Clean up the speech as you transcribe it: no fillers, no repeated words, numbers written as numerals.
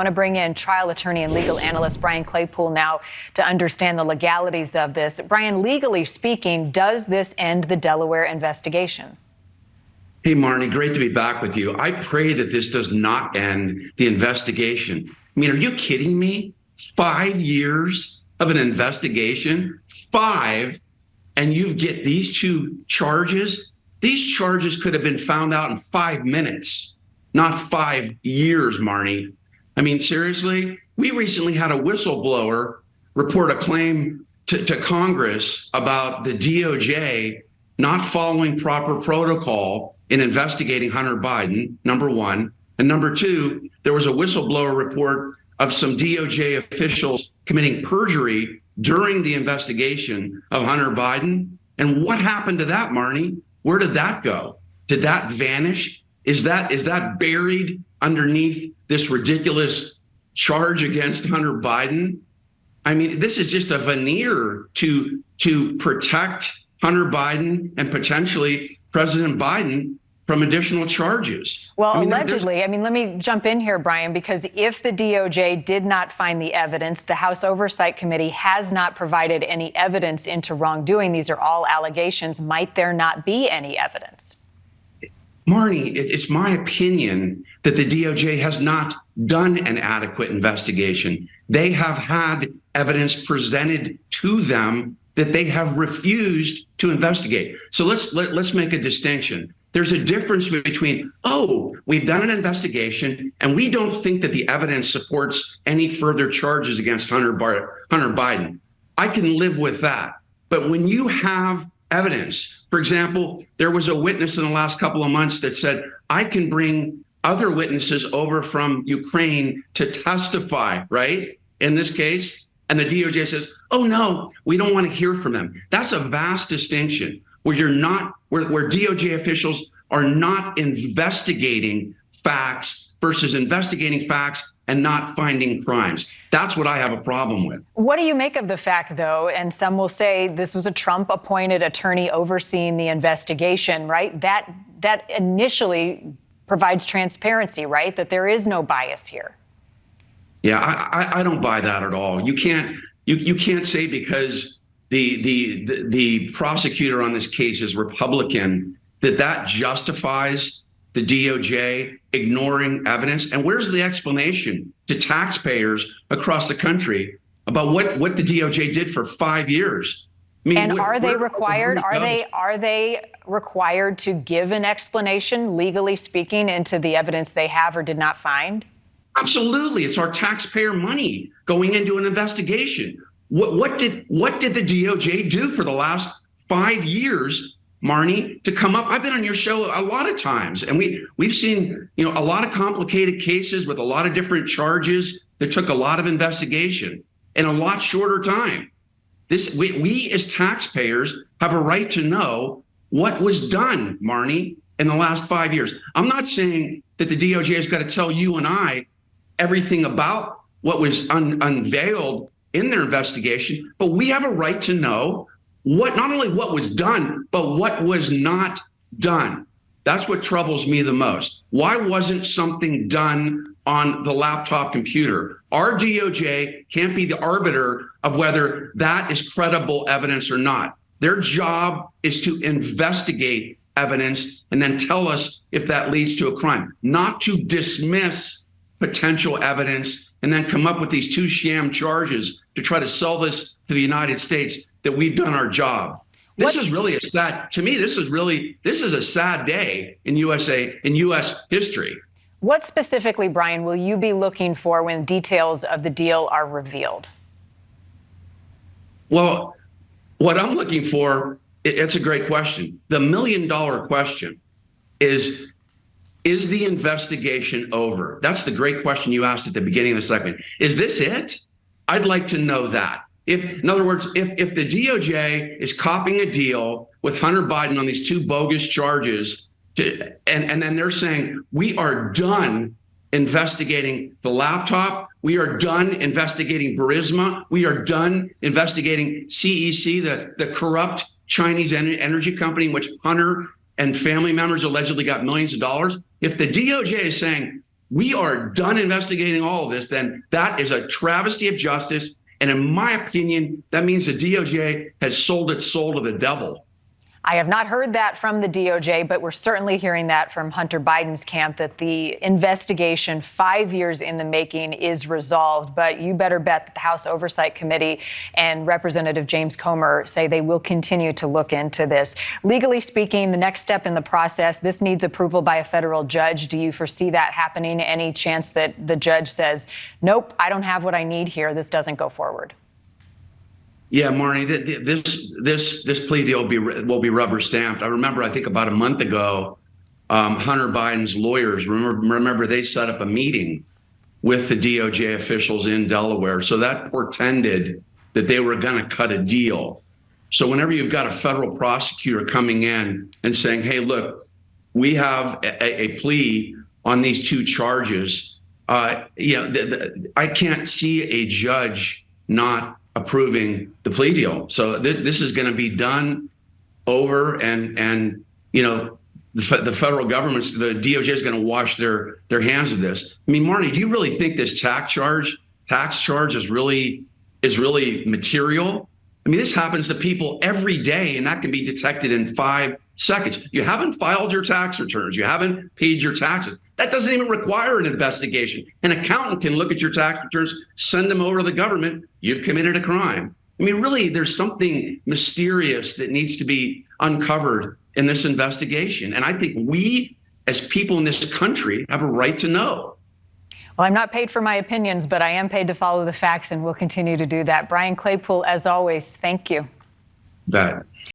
I want to bring in trial attorney and legal analyst Brian Claypool now to understand the legalities of this. Brian, legally speaking, does this end the Delaware investigation? Hey, Marnie, great to be back with you. I pray that this does not end the investigation. I mean, are you kidding me? 5 years of an investigation, 5, and you get these 2 charges? These charges could have been found out in 5 minutes, not 5 years, Marnie. I mean, seriously, we recently had a whistleblower report a claim to Congress about the DOJ not following proper protocol in investigating Hunter Biden, number one. And number two, there was a whistleblower report of some DOJ officials committing perjury during the investigation of Hunter Biden. And what happened to that, Marnie? Where did that go? Did that vanish? Is that buried underneath this ridiculous charge against Hunter Biden? I mean, this is just a veneer to protect Hunter Biden and potentially President Biden from additional charges. Well, allegedly, let me jump in here, Brian, because if the DOJ did not find the evidence, the House Oversight Committee has not provided any evidence into wrongdoing. These are all allegations. Might there not be any evidence? Marnie, it's my opinion that the DOJ has not done an adequate investigation. They have had evidence presented to them that they have refused to investigate. So let's make a distinction. There's a difference between, we've done an investigation and we don't think that the evidence supports any further charges against Hunter Biden. I can live with that. But when you have evidence, for example, there was a witness in the last couple of months that said, I can bring other witnesses over from Ukraine to testify, right? In this case, and the DOJ says, oh no, we don't want to hear from them. That's a vast distinction where where DOJ officials are not investigating facts versus investigating facts and not finding crimes. That's what I have a problem with. What do you make of the fact, though, and some will say this was a Trump-appointed attorney overseeing the investigation, right? That initially provides transparency, right? That there is no bias here. Yeah, I don't buy that at all. You can't say because the prosecutor on this case is Republican that justifies the DOJ ignoring evidence. And where's the explanation to taxpayers across the country about what the DOJ did for 5 years? I mean, and are they required? Are they required to give an explanation, legally speaking, into the evidence they have or did not find? Absolutely, it's our taxpayer money going into an investigation. What did the DOJ do for the last 5 years, Marnie, to come up? I've been on your show a lot of times, and we've seen a lot of complicated cases with a lot of different charges that took a lot of investigation in a lot shorter time. We as taxpayers have a right to know what was done, Marnie, in the last 5 years. I'm not saying that the DOJ has got to tell you and I everything about what was unveiled in their investigation, but we have a right to know not only what was done, but what was not done. That's what troubles me the most. Why wasn't something done on the laptop computer? Our DOJ can't be the arbiter of whether that is credible evidence or not. Their job is to investigate evidence and then tell us if that leads to a crime, not to dismiss potential evidence and then come up with these 2 sham charges to try to sell this to the United States that we've done our job. This is really a sad, to me, this is a sad day in U.S. history. What specifically, Brian, will you be looking for when details of the deal are revealed? Well, what I'm looking for, it's a great question. The $1 million question is the investigation over? That's the great question you asked at the beginning of the segment. Is this it? I'd like to know that. In other words, if the DOJ is copying a deal with Hunter Biden on these 2 bogus charges, and then they're saying, we are done investigating the laptop, we are done investigating Burisma, we are done investigating CEC, the corrupt Chinese energy company in which Hunter and family members allegedly got millions of dollars. If the DOJ is saying, we are done investigating all of this, then that is a travesty of justice. And in my opinion, that means the DOJ has sold its soul to the devil. I have not heard that from the DOJ, but we're certainly hearing that from Hunter Biden's camp, that the investigation 5 years in the making is resolved. But you better bet that the House Oversight Committee and Representative James Comer say they will continue to look into this. Legally speaking, the next step in the process, this needs approval by a federal judge. Do you foresee that happening? Any chance that the judge says, nope, I don't have what I need here, this doesn't go forward? Yeah, Marnie, this plea deal will be rubber stamped. I remember, I think about a month ago, Hunter Biden's lawyers, remember they set up a meeting with the DOJ officials in Delaware. So that portended that they were going to cut a deal. So whenever you've got a federal prosecutor coming in and saying, hey, look, we have a plea on these two charges, I can't see a judge not approving the plea deal. So this is going to be done over, and the federal government's, the DOJ is going to wash their hands of this. I mean, Marnie, do you really think this tax charge is really material? I mean, this happens to people every day, and that can be detected in 5 seconds. You haven't filed your tax returns. You haven't paid your taxes. That doesn't even require an investigation. An accountant can look at your tax returns, send them over to the government. You've committed a crime. I mean, really, there's something mysterious that needs to be uncovered in this investigation. And I think we, as people in this country, have a right to know. Well, I'm not paid for my opinions, but I am paid to follow the facts, and we'll continue to do that. Brian Claypool, as always, thank you. Bet.